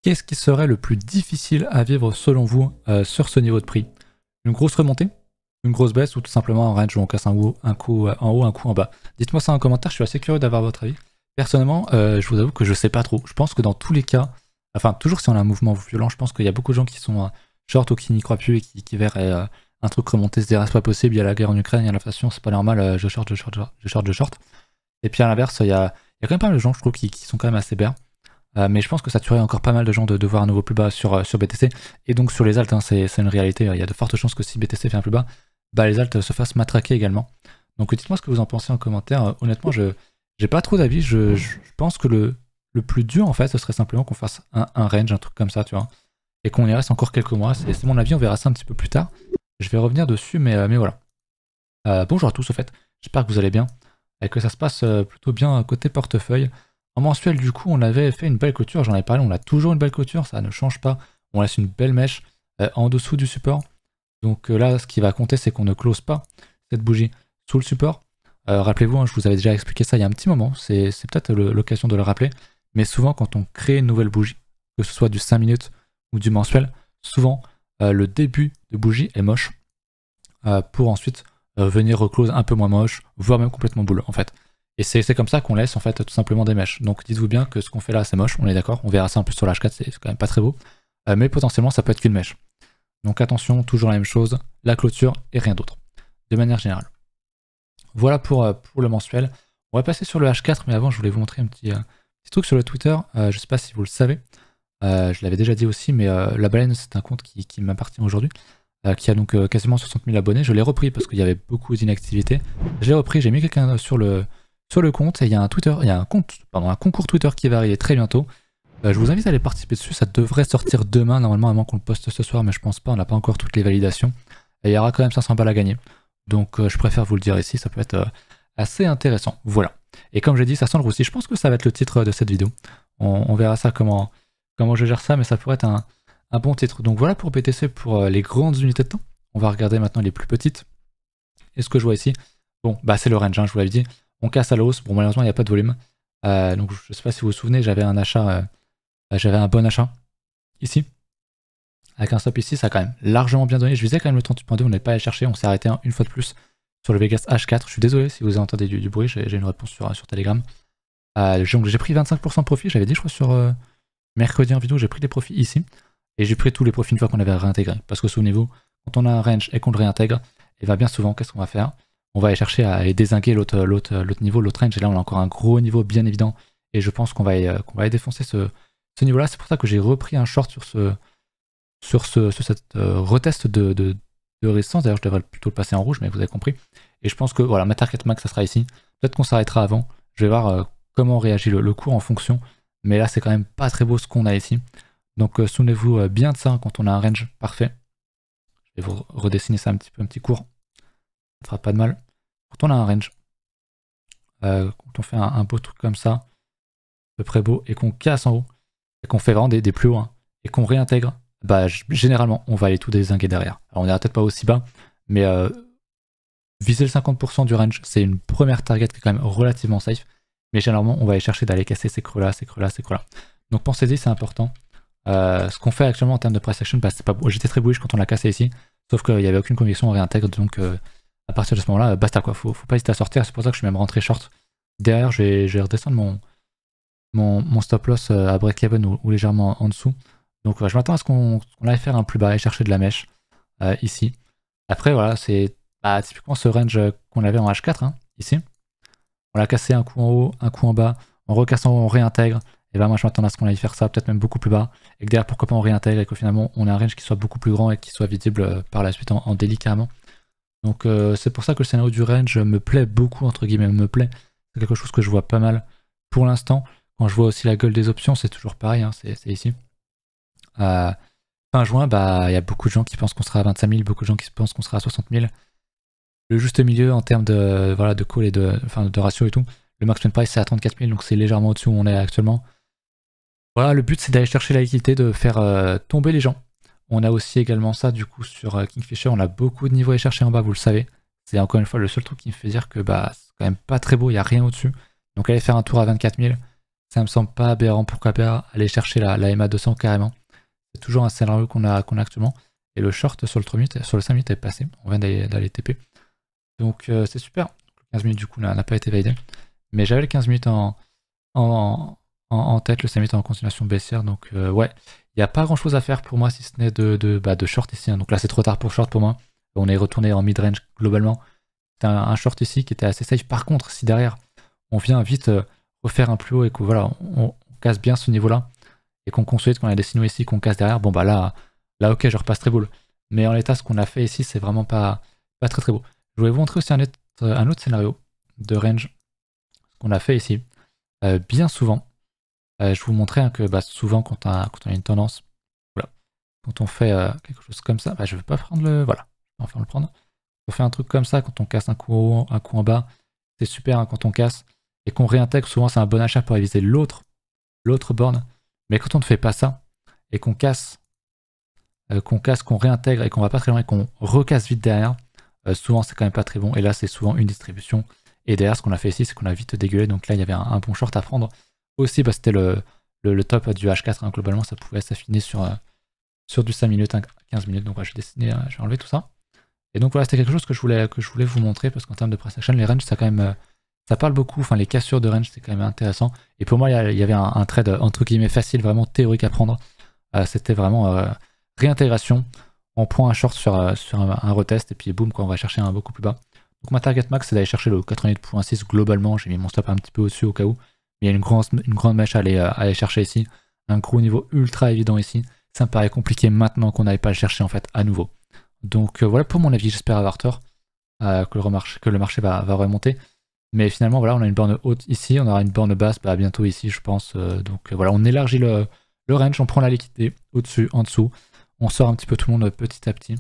Qu'est-ce qui serait le plus difficile à vivre selon vous sur ce niveau de prix? Une grosse remontée? Une grosse baisse ou tout simplement un range où on casse un coup en haut, un coup en bas? Dites-moi ça en commentaire, je suis assez curieux d'avoir votre avis. Personnellement, je vous avoue que je sais pas trop. Je pense que dans tous les cas, enfin toujours si on a un mouvement violent, je pense qu'il y a beaucoup de gens qui sont short ou qui n'y croient plus et qui verraient un truc remonter, se dire ah, c'est pas possible, il y a la guerre en Ukraine, il y a l'inflation, c'est pas normal, je short. Et puis à l'inverse, il y a quand même pas mal de gens, je trouve, qui sont quand même assez bears. Mais je pense que ça tuerait encore pas mal de gens de voir un nouveau plus bas sur BTC. Et donc sur les alts, hein, c'est une réalité. Il y a de fortes chances que si BTC fait un plus bas, bah, les alts se fassent matraquer également. Donc dites-moi ce que vous en pensez en commentaire. Honnêtement, je j'ai pas trop d'avis. Je pense que le plus dur, en fait, ce serait simplement qu'on fasse un range, un truc comme ça, tu vois. Et qu'on y reste encore quelques mois. C'est mon avis, on verra ça un petit peu plus tard. Je vais revenir dessus, mais voilà. Bonjour à tous, au fait. J'espère que vous allez bien. Et que ça se passe plutôt bien côté portefeuille. En mensuel, du coup, on avait fait une belle clôture, j'en avais parlé, on a toujours une belle clôture, ça ne change pas. On laisse une belle mèche en dessous du support. Donc là, ce qui va compter, c'est qu'on ne close pas cette bougie sous le support. Rappelez-vous, hein, je vous avais déjà expliqué ça il y a un petit moment, c'est peut-être l'occasion de le rappeler. Mais souvent, quand on crée une nouvelle bougie, que ce soit du 5 minutes ou du mensuel, souvent, le début de bougie est moche pour ensuite venir reclose un peu moins moche, voire même complètement boule, en fait. Et c'est comme ça qu'on laisse en fait tout simplement des mèches. Donc dites-vous bien que ce qu'on fait là c'est moche, on est d'accord, on verra ça en plus sur l'H4, c'est quand même pas très beau. Mais potentiellement ça peut être qu'une mèche. Donc attention, toujours la même chose, la clôture et rien d'autre, de manière générale. Voilà pour le mensuel. On va passer sur le H4, mais avant je voulais vous montrer un petit truc sur le Twitter, je sais pas si vous le savez, je l'avais déjà dit aussi, mais la baleine c'est un compte qui m'appartient aujourd'hui. Qui a donc quasiment 60 000 abonnés. Je l'ai repris parce qu'il y avait beaucoup d'inactivité. Je l'ai repris, j'ai mis quelqu'un sur le compte et il y a un concours Twitter qui va arriver très bientôt. Je vous invite à aller participer dessus, ça devrait sortir demain normalement, à moins qu'on le poste ce soir, mais je pense pas, on n'a pas encore toutes les validations. Et il y aura quand même 500 balles à gagner. Donc je préfère vous le dire ici, ça peut être assez intéressant. Voilà. Et comme j'ai dit, ça sent le roussi. Je pense que ça va être le titre de cette vidéo. On verra ça comment je gère ça, mais ça pourrait être un bon titre. Donc voilà pour BTC pour les grandes unités de temps. On va regarder maintenant les plus petites. Et ce que je vois ici, bon, bah c'est le range, hein, je vous l'avais dit. On casse à la hausse. Bon, malheureusement, il n'y a pas de volume. Donc je sais pas si vous vous souvenez, j'avais un achat, j'avais un bon achat ici. Avec un stop ici, ça a quand même largement bien donné. Je visais quand même le 38.2, on n'est pas allé chercher, on s'est arrêté une fois de plus sur le Vegas H4. Je suis désolé si vous entendez du bruit, j'ai une réponse sur Telegram. Donc j'ai pris 25% de profit, j'avais dit, je crois, sur mercredi en vidéo, j'ai pris des profits ici. Et j'ai pris tous les profits une fois qu'on avait réintégré. Parce que souvenez-vous, quand on a un range et qu'on le réintègre, et bien souvent, qu'est-ce qu'on va faire? On va aller chercher à aller dézinguer l'autre niveau, l'autre range. Et là, on a encore un gros niveau bien évident. Et je pense qu'on va aller défoncer ce niveau-là. C'est pour ça que j'ai repris un short sur cette retest de résistance. D'ailleurs, je devrais plutôt le passer en rouge, mais vous avez compris. Et je pense que voilà, ma target max, ça sera ici. Peut-être qu'on s'arrêtera avant. Je vais voir comment réagit le cours en fonction. Mais là, c'est quand même pas très beau ce qu'on a ici. Donc souvenez-vous bien de ça quand on a un range parfait. Je vais vous redessiner ça un petit cours. Ça ne fera pas de mal. Quand on a un range, quand on fait un beau truc comme ça, à peu près beau, et qu'on casse en haut, et qu'on fait vraiment des plus hauts, hein, et qu'on réintègre, bah généralement on va aller tout dézinguer derrière. Alors on n'ira peut-être pas aussi bas, mais viser le 50% du range, c'est une première target qui est quand même relativement safe. Mais généralement on va aller chercher d'aller casser ces creux-là, ces creux-là, ces creux-là. Donc pensez-y, c'est important. Ce qu'on fait actuellement en termes de price action, bah, c'est pas... j'étais très bullish quand on l'a cassé ici, sauf qu'il n'y avait aucune conviction, on réintègre, donc à partir de ce moment-là, basta quoi, faut pas hésiter à sortir, c'est pour ça que je suis même rentré short. Derrière, je vais redescendre mon stop loss à break-even ou légèrement en dessous. Donc je m'attends à ce qu'on aille faire un plus bas et chercher de la mèche ici. Après voilà, c'est typiquement ce range qu'on avait en H4, hein, ici. On l'a cassé un coup en haut, un coup en bas, en recassant, on réintègre. Et ben moi je m'attends à ce qu'on aille faire ça, peut-être même beaucoup plus bas, et que derrière pourquoi pas on réintègre et que finalement on a un range qui soit beaucoup plus grand et qui soit visible par la suite en délicatement. Donc c'est pour ça que le scénario du range me plaît beaucoup, entre guillemets, me plaît. C'est quelque chose que je vois pas mal pour l'instant. Quand je vois aussi la gueule des options, c'est toujours pareil, hein, c'est ici. Fin juin, bah il y a beaucoup de gens qui pensent qu'on sera à 25 000, beaucoup de gens qui pensent qu'on sera à 60 000. Le juste milieu en termes de, voilà, de call et de ratio et tout, le max price c'est à 34 000, donc c'est légèrement au-dessus où on est actuellement. Voilà, le but c'est d'aller chercher la liquidité, de faire tomber les gens. On a aussi également ça du coup sur Kingfisher, on a beaucoup de niveaux à aller chercher en bas, vous le savez. C'est encore une fois le seul truc qui me fait dire que bah c'est quand même pas très beau, il n'y a rien au-dessus. Donc aller faire un tour à 24 000, Ça me semble pas aberrant, pourquoi pas aller chercher la MA 200 carrément. C'est toujours un scénario qu'on a actuellement. Et le short sur le 5 minutes est passé. On vient d'aller TP. Donc c'est super. 15 minutes du coup n'a pas été validé. Mais j'avais les 15 minutes en tête, le 5 minutes en continuation baissière. Donc ouais, il n'y a pas grand chose à faire pour moi si ce n'est de short ici. Hein. Donc là c'est trop tard pour short pour moi. On est retourné en mid-range globalement. C'est un short ici qui était assez safe. Par contre, si derrière on vient vite refaire un plus haut et que voilà, on casse bien ce niveau-là et qu'on consolide, qu'on a des signaux ici, qu'on casse derrière, bon bah là ok, je repasse très beau. Mais en l'état, ce qu'on a fait ici, c'est vraiment pas très très beau. Je voulais vous montrer aussi un autre scénario de range qu'on a fait ici. Bien souvent, je vous montrais hein, que bah, souvent quand on a une tendance, voilà, quand on fait quelque chose comme ça, bah, je ne veux pas prendre le... Voilà, enfin le prendre. On fait un truc comme ça, quand on casse un coup en haut, un coup en bas, c'est super hein, quand on casse et qu'on réintègre, souvent c'est un bon achat pour éviter l'autre borne. Mais quand on ne fait pas ça et qu'on casse, qu'on réintègre et qu'on va pas très loin et qu'on recasse vite derrière, souvent c'est quand même pas très bon. Et là c'est souvent une distribution. Et derrière ce qu'on a fait ici c'est qu'on a vite dégueulé. Donc là il y avait un bon short à prendre. Aussi bah, c'était le top du H4. Hein. Globalement ça pouvait s'affiner sur du 5 minutes, 15 minutes. Donc je vais enlever tout ça. Et donc voilà, c'était quelque chose que je voulais vous montrer parce qu'en termes de price action, les ranges ça quand même... ça parle beaucoup, enfin les cassures de range c'est quand même intéressant. Et pour moi il y avait un trade entre guillemets facile, vraiment théorique à prendre. C'était vraiment réintégration. On prend un short sur un retest et puis boum, quoi, on va chercher un beaucoup plus bas. Donc ma target max c'est d'aller chercher le 88.6 globalement. J'ai mis mon stop un petit peu au-dessus au cas où. Mais il y a une grande mèche à aller chercher ici. Un gros niveau ultra évident ici. Ça me paraît compliqué maintenant qu'on n'allait pas le chercher en fait à nouveau. Donc voilà pour mon avis, j'espère avoir tort. Que le marché va remonter. Mais finalement, voilà, on a une borne haute ici, on aura une borne basse bah, bientôt ici, je pense. Donc voilà, on élargit le range, on prend la liquidité au-dessus, en dessous. On sort un petit peu tout le monde petit à petit.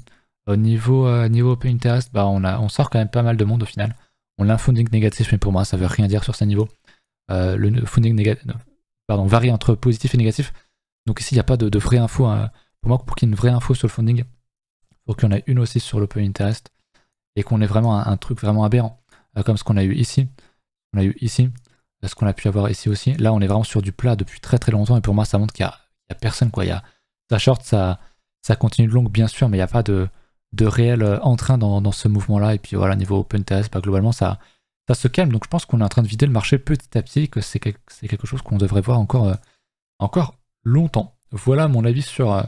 Au niveau open interest, bah, on sort quand même pas mal de monde au final. On a un funding négatif, mais pour moi, ça veut rien dire sur ces niveaux. Le funding négatif, pardon, varie entre positif et négatif. Donc ici, il n'y a pas de vraie info. Hein. Pour moi, pour qu'il y ait une vraie info sur le funding, il faut qu'il y en ait une aussi sur l'open interest. Et qu'on ait vraiment un truc vraiment aberrant. Comme ce qu'on a eu ici, ce qu'on a pu avoir ici aussi. Là, on est vraiment sur du plat depuis très très longtemps et pour moi, ça montre qu'il y a personne quoi. Ça short, ça continue de longue bien sûr, mais il n'y a pas de réel entrain dans ce mouvement-là. Et puis voilà, niveau open test, bah, globalement, ça se calme. Donc je pense qu'on est en train de vider le marché petit à petit, et que c'est quelque chose qu'on devrait voir encore longtemps. Voilà mon avis sur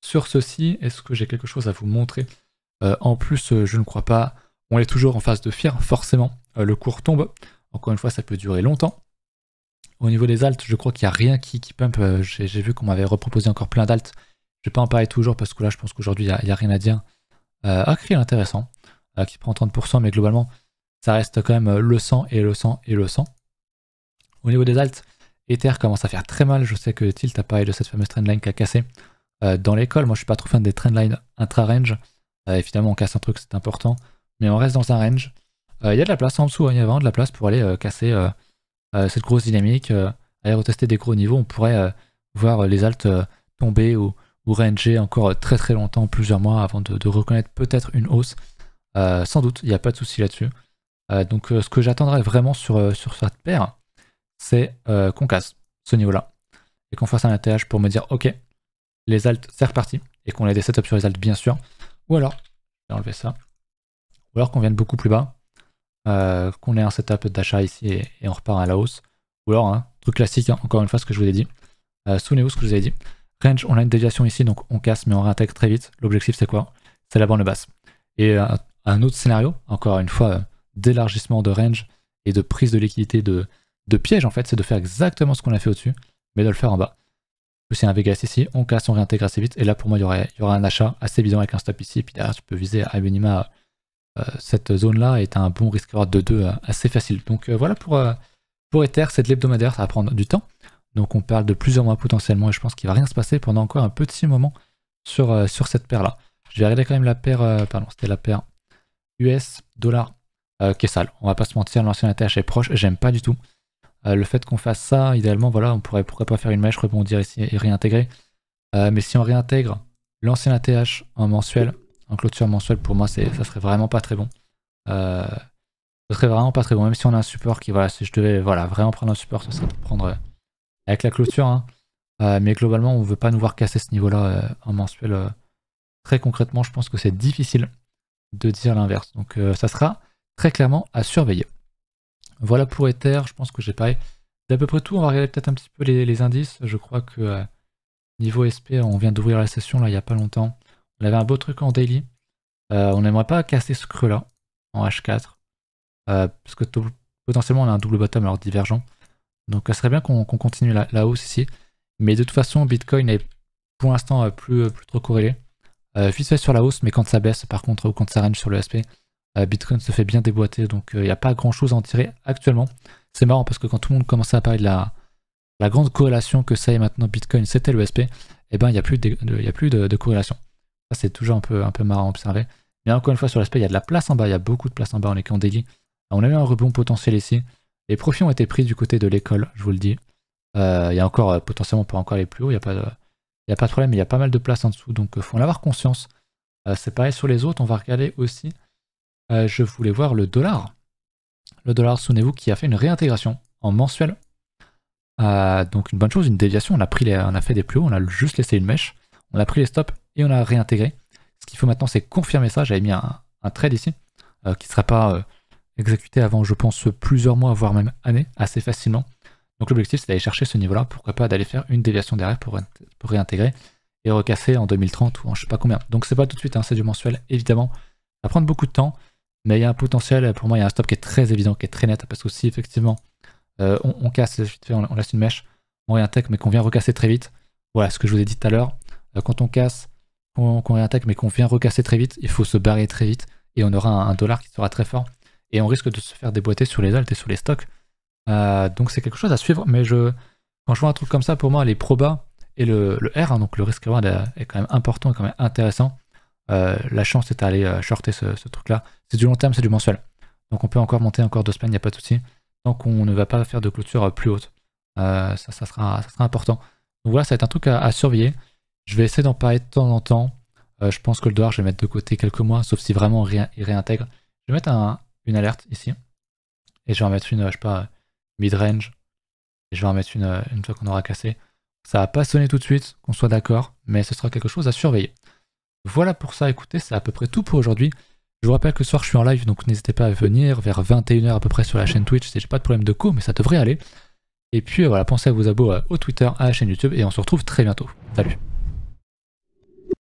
ceci. Est-ce que j'ai quelque chose à vous montrer? En plus, je ne crois pas. On est toujours en phase de fear, forcément. Le cours tombe. Encore une fois, ça peut durer longtemps. Au niveau des alts, je crois qu'il n'y a rien qui pump. J'ai vu qu'on m'avait reproposé encore plein d'alts. Je ne vais pas en parler toujours parce que là, je pense qu'aujourd'hui, il n'y a rien à dire. Krill, intéressant. Qui prend 30%, mais globalement, ça reste quand même le 100 et le 100 et le 100. Au niveau des alts, Ether commence à faire très mal. Je sais que Tilt a parlé de cette fameuse trendline qui a cassé dans l'école. Moi, je ne suis pas trop fan des trendlines intra-range. Évidemment, on casse un truc, c'est important. Mais on reste dans un range. Il y a de la place en dessous, hein, il y a vraiment de la place pour aller casser cette grosse dynamique, aller retester des gros niveaux. On pourrait voir les alts tomber ou ranger encore très très longtemps, plusieurs mois, avant de reconnaître peut-être une hausse. Sans doute, il n'y a pas de souci là-dessus. Donc ce que j'attendrais vraiment sur cette paire, c'est qu'on casse ce niveau-là. Et qu'on fasse un ATH pour me dire, ok, les alts, c'est reparti. Et qu'on ait des setups sur les alts, bien sûr. Ou alors, je vais enlever ça. Ou alors qu'on vienne beaucoup plus bas, qu'on ait un setup d'achat ici et on repart à la hausse. Ou alors, hein, truc classique, hein, encore une fois, ce que je vous ai dit. Souvenez-vous ce que je vous ai dit. Range, on a une déviation ici, donc on casse, mais on réintègre très vite. L'objectif, c'est quoi? C'est la borne basse. Et un autre scénario, encore une fois, d'élargissement de range et de prise de liquidité de piège, en fait, c'est de faire exactement ce qu'on a fait au-dessus, mais de le faire en bas. C'est un Vegas ici, on casse, on réintègre assez vite, et là, pour moi, il y aura un achat assez évident avec un stop ici, et puis derrière, tu peux viser à minima cette zone-là est un bon risque de 2 assez facile. Donc voilà pour Ether, c'est de l'hebdomadaire, ça va prendre du temps. Donc on parle de plusieurs mois potentiellement et je pense qu'il va rien se passer pendant encore un petit moment sur cette paire-là. Je vais regarder quand même la paire, pardon, c'était la paire US dollar qui est sale. On va pas se mentir, l'ancien ATH est proche, j'aime pas du tout. Le fait qu'on fasse ça, idéalement, voilà, on pourrait pourquoi pas faire une mèche, rebondir ici et réintégrer. Mais si on réintègre l'ancien ATH en mensuel, en clôture mensuelle, pour moi, ça serait vraiment pas très bon. Ce serait vraiment pas très bon, même si on a un support qui, voilà, si je devais vraiment prendre un support, ce serait de prendre avec la clôture, hein. Mais globalement, on ne veut pas nous voir casser ce niveau-là en mensuel. Très concrètement, je pense que c'est difficile de dire l'inverse. Donc ça sera très clairement à surveiller. Voilà pour Ether, je pense que j'ai parlé d'à peu près tout. On va regarder peut-être un petit peu les indices. Je crois que niveau SP, on vient d'ouvrir la session là il n'y a pas longtemps. On avait un beau truc en daily. On n'aimerait pas casser ce creux là en H4. Parce que potentiellement on a un double bottom alors divergent. Donc ça serait bien qu'on continue la hausse ici. Mais de toute façon, Bitcoin est pour l'instant plus trop corrélé. Vite fait sur la hausse, mais quand ça baisse par contre, ou quand ça range sur le SP, Bitcoin se fait bien déboîter, donc il n'y a pas grand chose à en tirer actuellement. C'est marrant parce que quand tout le monde commençait à parler de la grande corrélation que ça est maintenant Bitcoin, c'était le SP, et ben il n'y a plus de corrélation. Ça c'est toujours un peu marrant à observer. Mais encore une fois sur le SP, il y a de la place en bas, il y a beaucoup de place en bas, on est qu'en daily. On a eu un rebond potentiel ici. Les profits ont été pris du côté de l'école, je vous le dis. Il y a encore potentiellement pour encore aller plus haut, il n'y a pas de problème, mais il y a pas mal de place en dessous, donc il faut en avoir conscience. C'est pareil sur les autres, on va regarder aussi. Je voulais voir le dollar. Le dollar, souvenez-vous, qui a fait une réintégration en mensuel. Donc une bonne chose, une déviation, on a fait des plus hauts, on a juste laissé une mèche, on a pris les stops et on a réintégré. Ce qu'il faut maintenant, c'est confirmer ça. J'avais mis un trade ici, qui ne sera pas exécuté avant, je pense, plusieurs mois, voire même années, assez facilement. Donc l'objectif, c'est d'aller chercher ce niveau-là, pourquoi pas d'aller faire une déviation derrière pour réintégrer et recasser en 2030 ou en je sais pas combien. Donc c'est pas tout de suite, hein, c'est du mensuel, évidemment. Ça va prendre beaucoup de temps, mais il y a un potentiel, pour moi il y a un stop qui est très évident, qui est très net, parce que si effectivement on casse, on laisse une mèche, on réintègre, mais qu'on vient recasser très vite, voilà ce que je vous ai dit tout à l'heure, quand on casse, qu'on réintègre, mais qu'on vient recasser très vite, il faut se barrer très vite, et on aura un dollar qui sera très fort, et on risque de se faire déboîter sur les altes et sur les stocks. Donc c'est quelque chose à suivre, mais quand je vois un truc comme ça, pour moi les probas et le R, hein, donc le risque reward est quand même important et quand même intéressant. La chance est d'aller shorter ce truc là. C'est du long terme, c'est du mensuel. Donc on peut encore monter encore 2 semaines, il n'y a pas de souci. Tant qu'on ne va pas faire de clôture plus haute. Ça sera important. Donc voilà, ça va être un truc à surveiller. Je vais essayer d'en parler de temps en temps. Je pense que le dollar, je vais mettre de côté quelques mois, sauf si vraiment il réintègre. Je vais mettre une alerte ici. Et je vais en mettre une, je sais pas, mid-range. Et je vais en mettre une fois qu'on aura cassé. Ça va pas sonner tout de suite, qu'on soit d'accord, mais ce sera quelque chose à surveiller. Voilà pour ça, écoutez, c'est à peu près tout pour aujourd'hui. Je vous rappelle que ce soir je suis en live, donc n'hésitez pas à venir vers 21 h à peu près sur la chaîne Twitch. J'ai pas de problème de co, mais ça devrait aller. Et puis voilà, pensez à vous abonner au Twitter, à la chaîne YouTube, et on se retrouve très bientôt. Salut!